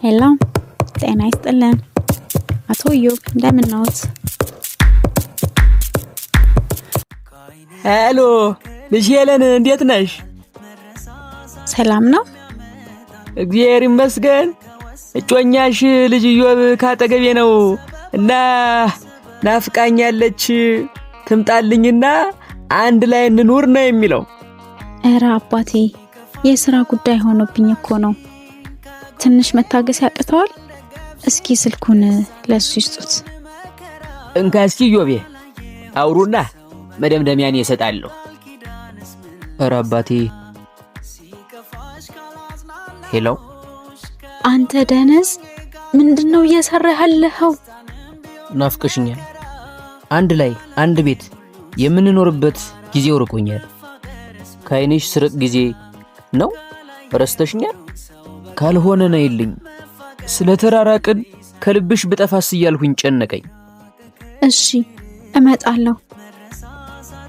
ሄሎ ጤና ይስጥልን አቶ ኢዮብ እንደምን ነዎት? ሄሎ ልጅ ሄለን እንዴት ነሽ? ሰላም ነው እግዚአብሔር ይመስገን። እጮኛሽ ልጅ ኢዮብ ካጠገቤ ነው እና ናፍቃኛለች ትምጣልኝና አንድ ላይ እንኑር ነው የሚለው። ኧረ አባቴ የሥራ ጉዳይ ሆኖብኝ እኮ ነው። ትንሽ መታገስ ያቅተዋል። እስኪ ስልኩን ለሱ ይስጡት። እንካ እስኪ ኢዮቤ አውሩና መደምደሚያን ይሰጣለሁ። ኧረ አባቴ ሄሎ አንተ ደነዝ ምንድነው እየሰራህ ያለኸው? ናፍቀሽኛል። አንድ ላይ አንድ ቤት የምንኖርበት ጊዜው ርቆኛል። ከዓይንሽ ስርቅ ጊዜ ነው ረስተሽኛል? ካልሆነ ነይልኝ ስለተራራቅን ከልብሽ ብጠፋስ እያልኩኝ ጨነቀኝ። እሺ እመጣለሁ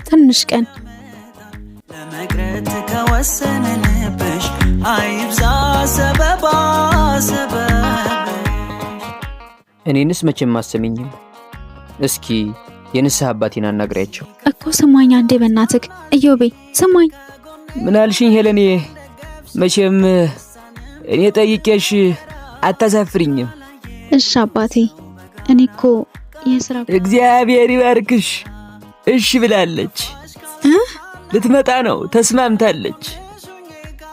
ትንሽ ቀን ለመቅረት ከወሰንንብሽ አይብዛ ሰበባ እኔንስ መቼም አሰሚኝም። እስኪ የንስሐ አባቴን አናግሪያቸው እኮ። ስማኝ አንዴ በእናትህ ኢዮቤ ስማኝ። ምን አልሽኝ ሄለኔ? መቼም እኔ ጠይቄሽ አታሳፍሪኝም። እሺ አባቴ እኔ እኮ የሥራ እግዚአብሔር ይባርክሽ። እሺ ብላለች። ልትመጣ ነው ተስማምታለች።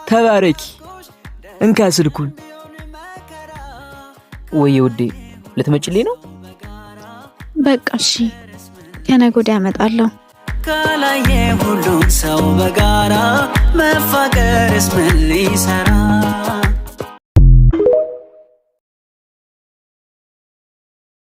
ተባረኪ። እንካ ስልኩን። ወይ ውዴ ልትመጭልኝ ነው? በቃ እሺ ከነገ ወዲያ እመጣለሁ። ካላየ ሁሉም ሰው በጋራ መፋቀርስ ምን ሊሰራ